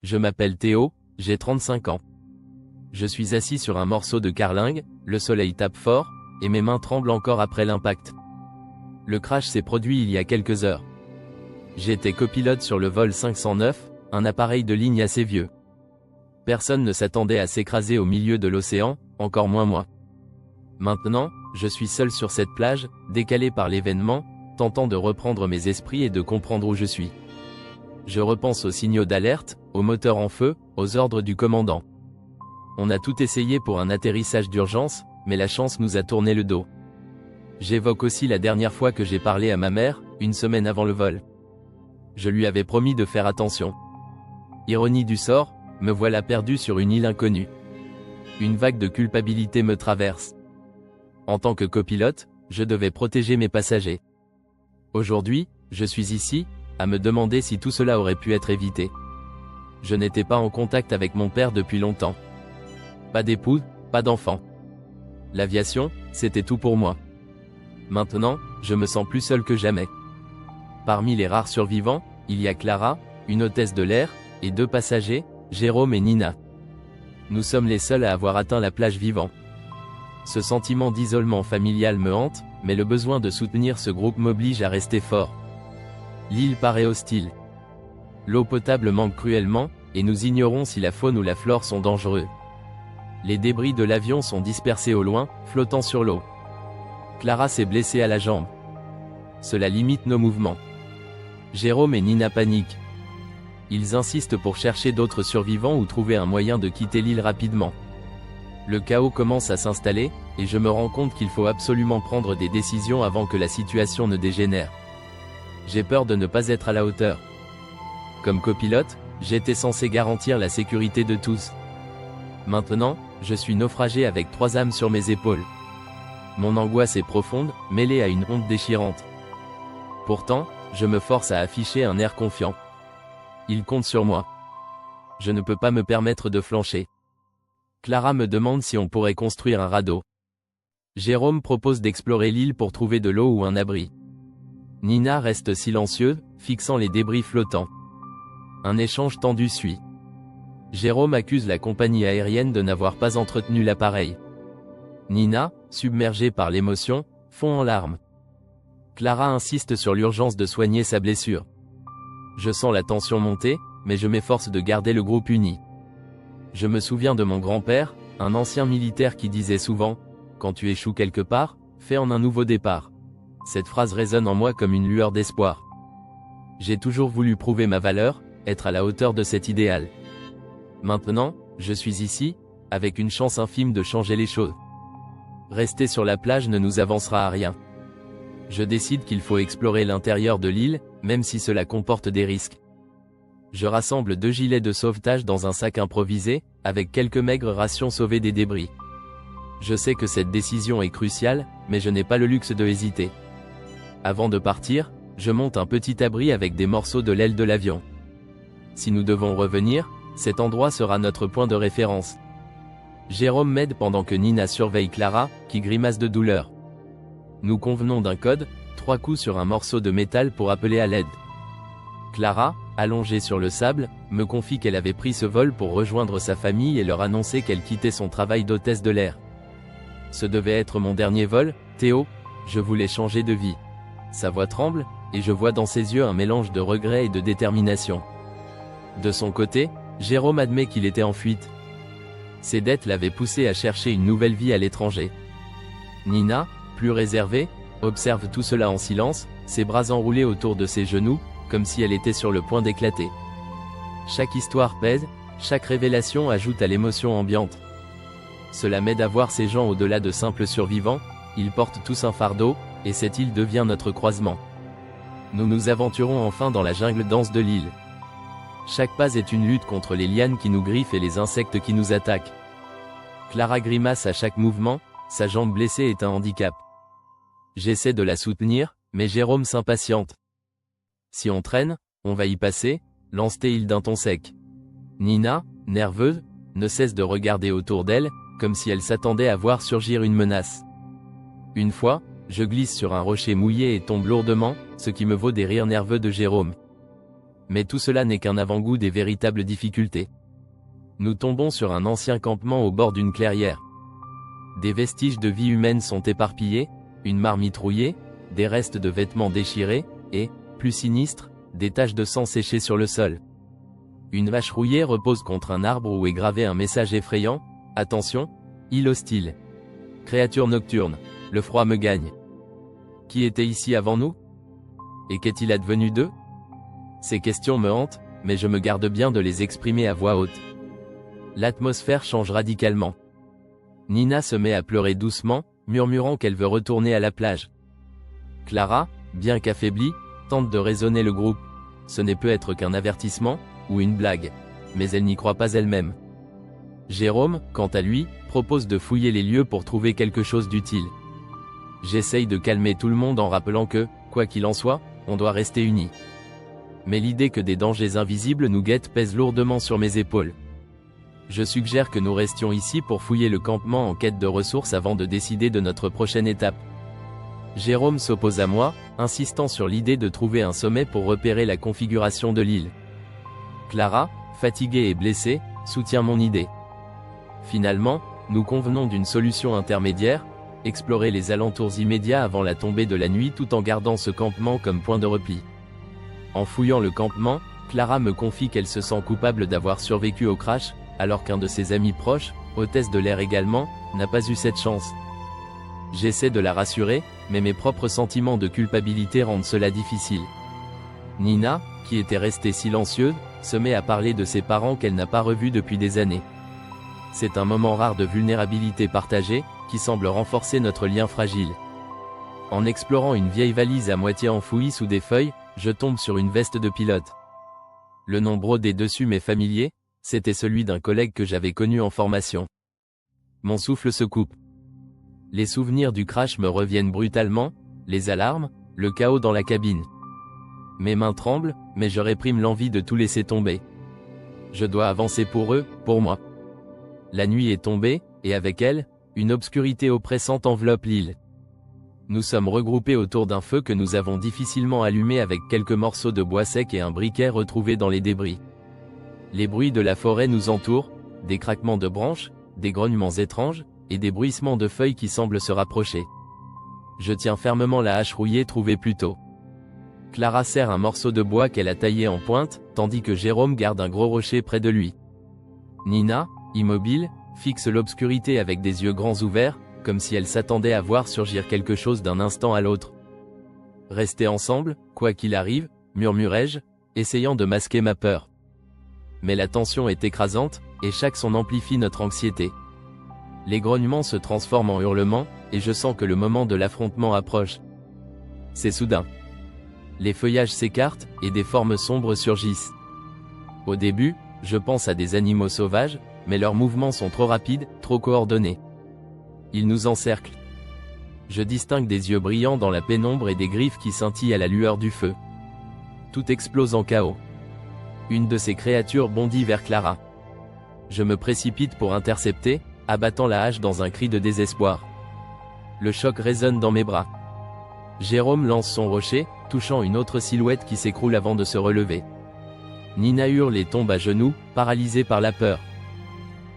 Je m'appelle Théo, j'ai 35 ans. Je suis assis sur un morceau de carlingue, le soleil tape fort, et mes mains tremblent encore après l'impact. Le crash s'est produit il y a quelques heures. J'étais copilote sur le vol 509, un appareil de ligne assez vieux. Personne ne s'attendait à s'écraser au milieu de l'océan, encore moins moi. Maintenant, je suis seul sur cette plage, décalé par l'événement, tentant de reprendre mes esprits et de comprendre où je suis. Je repense aux signaux d'alerte, aux moteurs en feu, aux ordres du commandant. On a tout essayé pour un atterrissage d'urgence, mais la chance nous a tourné le dos. J'évoque aussi la dernière fois que j'ai parlé à ma mère, une semaine avant le vol. Je lui avais promis de faire attention. Ironie du sort, me voilà perdu sur une île inconnue. Une vague de culpabilité me traverse. En tant que copilote, je devais protéger mes passagers. Aujourd'hui, je suis ici, à me demander si tout cela aurait pu être évité. Je n'étais pas en contact avec mon père depuis longtemps. Pas d'époux, pas d'enfant. L'aviation, c'était tout pour moi. Maintenant, je me sens plus seul que jamais. Parmi les rares survivants, il y a Clara, une hôtesse de l'air, et 2 passagers, Jérôme et Nina. Nous sommes les seuls à avoir atteint la plage vivant. Ce sentiment d'isolement familial me hante, mais le besoin de soutenir ce groupe m'oblige à rester fort. L'île paraît hostile. L'eau potable manque cruellement, et nous ignorons si la faune ou la flore sont dangereux. Les débris de l'avion sont dispersés au loin, flottant sur l'eau. Clara s'est blessée à la jambe. Cela limite nos mouvements. Jérôme et Nina paniquent. Ils insistent pour chercher d'autres survivants ou trouver un moyen de quitter l'île rapidement. Le chaos commence à s'installer, et je me rends compte qu'il faut absolument prendre des décisions avant que la situation ne dégénère. J'ai peur de ne pas être à la hauteur. Comme copilote, j'étais censé garantir la sécurité de tous. Maintenant, je suis naufragé avec 3 âmes sur mes épaules. Mon angoisse est profonde, mêlée à une honte déchirante. Pourtant, je me force à afficher un air confiant. Ils comptent sur moi. Je ne peux pas me permettre de flancher. Clara me demande si on pourrait construire un radeau. Jérôme propose d'explorer l'île pour trouver de l'eau ou un abri. Nina reste silencieuse, fixant les débris flottants. Un échange tendu suit. Jérôme accuse la compagnie aérienne de n'avoir pas entretenu l'appareil. Nina, submergée par l'émotion, fond en larmes. Clara insiste sur l'urgence de soigner sa blessure. Je sens la tension monter, mais je m'efforce de garder le groupe uni. Je me souviens de mon grand-père, un ancien militaire qui disait souvent « Quand tu échoues quelque part, fais en un nouveau départ ». Cette phrase résonne en moi comme une lueur d'espoir. J'ai toujours voulu prouver ma valeur, être à la hauteur de cet idéal. Maintenant, je suis ici, avec une chance infime de changer les choses. Rester sur la plage ne nous avancera à rien. Je décide qu'il faut explorer l'intérieur de l'île, même si cela comporte des risques. Je rassemble 2 gilets de sauvetage dans un sac improvisé, avec quelques maigres rations sauvées des débris. Je sais que cette décision est cruciale, mais je n'ai pas le luxe de hésiter. Avant de partir, je monte un petit abri avec des morceaux de l'aile de l'avion. Si nous devons revenir, cet endroit sera notre point de référence. Jérôme m'aide pendant que Nina surveille Clara, qui grimace de douleur. Nous convenons d'un code, 3 coups sur un morceau de métal pour appeler à l'aide. Clara, allongée sur le sable, me confie qu'elle avait pris ce vol pour rejoindre sa famille et leur annoncer qu'elle quittait son travail d'hôtesse de l'air. Ce devait être mon dernier vol, Théo, je voulais changer de vie. Sa voix tremble, et je vois dans ses yeux un mélange de regret et de détermination. De son côté, Jérôme admet qu'il était en fuite. Ses dettes l'avaient poussé à chercher une nouvelle vie à l'étranger. Nina, plus réservée, observe tout cela en silence, ses bras enroulés autour de ses genoux, comme si elle était sur le point d'éclater. Chaque histoire pèse, chaque révélation ajoute à l'émotion ambiante. Cela m'aide à voir ces gens au-delà de simples survivants, ils portent tous un fardeau, et cette île devient notre croisement. Nous nous aventurons enfin dans la jungle dense de l'île. Chaque pas est une lutte contre les lianes qui nous griffent et les insectes qui nous attaquent. Clara grimace à chaque mouvement, sa jambe blessée est un handicap. J'essaie de la soutenir, mais Jérôme s'impatiente. Si on traîne, on va y passer, lance-t-il d'un ton sec. Nina, nerveuse, ne cesse de regarder autour d'elle, comme si elle s'attendait à voir surgir une menace. Une fois, je glisse sur un rocher mouillé et tombe lourdement, ce qui me vaut des rires nerveux de Jérôme. Mais tout cela n'est qu'un avant-goût des véritables difficultés. Nous tombons sur un ancien campement au bord d'une clairière. Des vestiges de vie humaine sont éparpillés, une marmite rouillée, des restes de vêtements déchirés, et, plus sinistre, des taches de sang séchées sur le sol. Une vache rouillée repose contre un arbre où est gravé un message effrayant: « Attention, île hostile. Créature nocturne, le froid me gagne. » Qui était ici avant nous? Et qu'est-il advenu d'eux? Ces questions me hantent, mais je me garde bien de les exprimer à voix haute. L'atmosphère change radicalement. Nina se met à pleurer doucement, murmurant qu'elle veut retourner à la plage. Clara, bien qu'affaiblie, tente de raisonner le groupe. Ce n'est peut-être qu'un avertissement, ou une blague. Mais elle n'y croit pas elle-même. Jérôme, quant à lui, propose de fouiller les lieux pour trouver quelque chose d'utile. J'essaye de calmer tout le monde en rappelant que, quoi qu'il en soit, on doit rester unis. Mais l'idée que des dangers invisibles nous guettent pèse lourdement sur mes épaules. Je suggère que nous restions ici pour fouiller le campement en quête de ressources avant de décider de notre prochaine étape. Jérôme s'oppose à moi, insistant sur l'idée de trouver un sommet pour repérer la configuration de l'île. Clara, fatiguée et blessée, soutient mon idée. Finalement, nous convenons d'une solution intermédiaire: explorer les alentours immédiats avant la tombée de la nuit tout en gardant ce campement comme point de repli. En fouillant le campement, Clara me confie qu'elle se sent coupable d'avoir survécu au crash, alors qu'un de ses amis proches, hôtesse de l'air également, n'a pas eu cette chance. J'essaie de la rassurer, mais mes propres sentiments de culpabilité rendent cela difficile. Nina, qui était restée silencieuse, se met à parler de ses parents qu'elle n'a pas revus depuis des années. C'est un moment rare de vulnérabilité partagée, qui semble renforcer notre lien fragile. En explorant une vieille valise à moitié enfouie sous des feuilles, je tombe sur une veste de pilote. Le nom brodé dessus m'est familier, c'était celui d'un collègue que j'avais connu en formation. Mon souffle se coupe. Les souvenirs du crash me reviennent brutalement, les alarmes, le chaos dans la cabine. Mes mains tremblent, mais je réprime l'envie de tout laisser tomber. Je dois avancer pour eux, pour moi. La nuit est tombée, et avec elle, une obscurité oppressante enveloppe l'île. Nous sommes regroupés autour d'un feu que nous avons difficilement allumé avec quelques morceaux de bois sec et un briquet retrouvé dans les débris. Les bruits de la forêt nous entourent, des craquements de branches, des grognements étranges, et des bruissements de feuilles qui semblent se rapprocher. Je tiens fermement la hache rouillée trouvée plus tôt. Clara serre un morceau de bois qu'elle a taillé en pointe, tandis que Jérôme garde un gros rocher près de lui. Nina, immobile, fixe l'obscurité avec des yeux grands ouverts, comme si elle s'attendait à voir surgir quelque chose d'un instant à l'autre. Rester ensemble, quoi qu'il arrive, murmurai-je, essayant de masquer ma peur. Mais la tension est écrasante, et chaque son amplifie notre anxiété. Les grognements se transforment en hurlements, et je sens que le moment de l'affrontement approche. C'est soudain. Les feuillages s'écartent, et des formes sombres surgissent. Au début, je pense à des animaux sauvages, mais leurs mouvements sont trop rapides, trop coordonnés. Ils nous encerclent. Je distingue des yeux brillants dans la pénombre et des griffes qui scintillent à la lueur du feu. Tout explose en chaos. Une de ces créatures bondit vers Clara. Je me précipite pour intercepter, abattant la hache dans un cri de désespoir. Le choc résonne dans mes bras. Jérôme lance son rocher, touchant une autre silhouette qui s'écroule avant de se relever. Nina hurle et tombe à genoux, paralysée par la peur.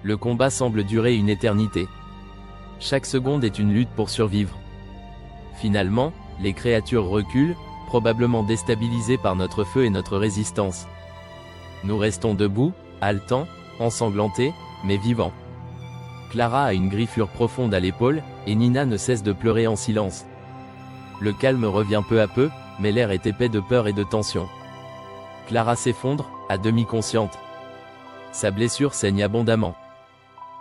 Le combat semble durer une éternité. Chaque seconde est une lutte pour survivre. Finalement, les créatures reculent, probablement déstabilisées par notre feu et notre résistance. Nous restons debout, haletants, ensanglantés, mais vivants. Clara a une griffure profonde à l'épaule, et Nina ne cesse de pleurer en silence. Le calme revient peu à peu, mais l'air est épais de peur et de tension. Clara s'effondre, à demi consciente. Sa blessure saigne abondamment.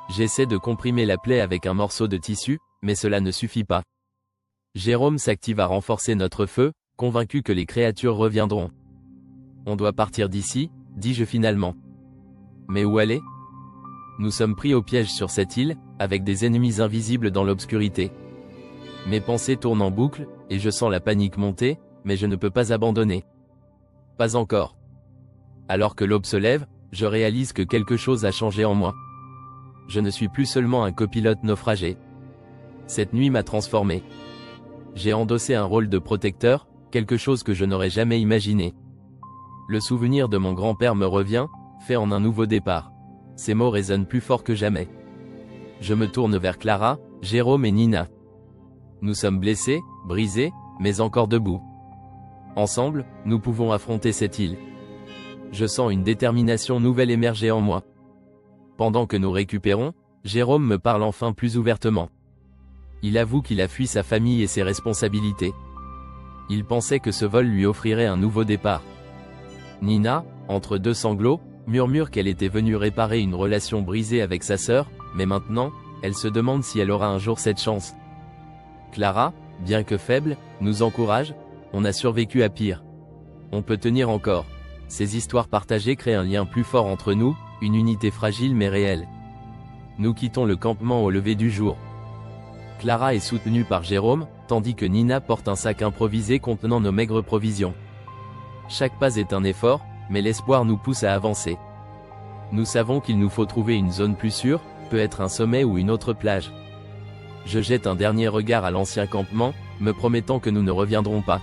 J'essaie de comprimer la plaie avec un morceau de tissu, mais cela ne suffit pas. Jérôme s'active à renforcer notre feu, convaincu que les créatures reviendront. On doit partir d'ici, dis-je finalement. Mais où aller? Nous sommes pris au piège sur cette île, avec des ennemis invisibles dans l'obscurité. Mes pensées tournent en boucle, et je sens la panique monter, mais je ne peux pas abandonner. Pas encore. Alors que l'aube se lève, je réalise que quelque chose a changé en moi. Je ne suis plus seulement un copilote naufragé. Cette nuit m'a transformé. J'ai endossé un rôle de protecteur, quelque chose que je n'aurais jamais imaginé. Le souvenir de mon grand-père me revient, fait en un nouveau départ. Ces mots résonnent plus fort que jamais. Je me tourne vers Clara, Jérôme et Nina. Nous sommes blessés, brisés, mais encore debout. Ensemble, nous pouvons affronter cette île. Je sens une détermination nouvelle émerger en moi. Pendant que nous récupérons, Jérôme me parle enfin plus ouvertement. Il avoue qu'il a fui sa famille et ses responsabilités. Il pensait que ce vol lui offrirait un nouveau départ. Nina, entre deux sanglots, murmure qu'elle était venue réparer une relation brisée avec sa sœur, mais maintenant, elle se demande si elle aura un jour cette chance. Clara, bien que faible, nous encourage, on a survécu à pire. On peut tenir encore. Ces histoires partagées créent un lien plus fort entre nous, une unité fragile mais réelle. Nous quittons le campement au lever du jour. Clara est soutenue par Jérôme, tandis que Nina porte un sac improvisé contenant nos maigres provisions. Chaque pas est un effort, mais l'espoir nous pousse à avancer. Nous savons qu'il nous faut trouver une zone plus sûre, peut-être un sommet ou une autre plage. Je jette un dernier regard à l'ancien campement, me promettant que nous ne reviendrons pas.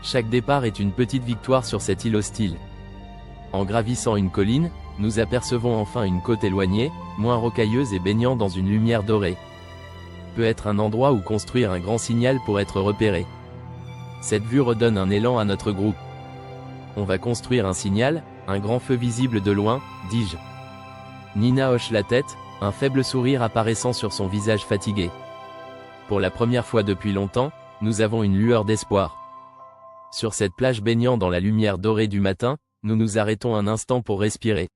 Chaque départ est une petite victoire sur cette île hostile. En gravissant une colline, nous apercevons enfin une côte éloignée, moins rocailleuse et baignant dans une lumière dorée. Peut être un endroit où construire un grand signal pour être repéré. Cette vue redonne un élan à notre groupe. On va construire un signal, un grand feu visible de loin, dis-je. Nina hoche la tête, un faible sourire apparaissant sur son visage fatigué. Pour la première fois depuis longtemps, nous avons une lueur d'espoir. Sur cette plage baignant dans la lumière dorée du matin, nous nous arrêtons un instant pour respirer.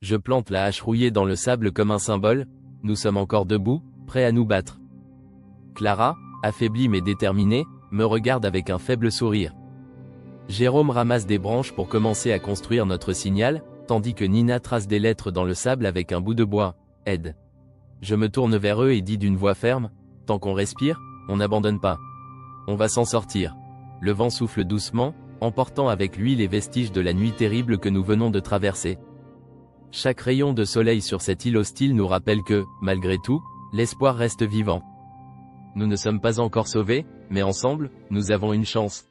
Je plante la hache rouillée dans le sable comme un symbole, nous sommes encore debout, prêts à nous battre. Clara, affaiblie mais déterminée, me regarde avec un faible sourire. Jérôme ramasse des branches pour commencer à construire notre signal, tandis que Nina trace des lettres dans le sable avec un bout de bois. Aide. Je me tourne vers eux et dis d'une voix ferme, tant qu'on respire, on n'abandonne pas. On va s'en sortir. Le vent souffle doucement, emportant avec lui les vestiges de la nuit terrible que nous venons de traverser. Chaque rayon de soleil sur cette île hostile nous rappelle que, malgré tout, l'espoir reste vivant. Nous ne sommes pas encore sauvés, mais ensemble, nous avons une chance.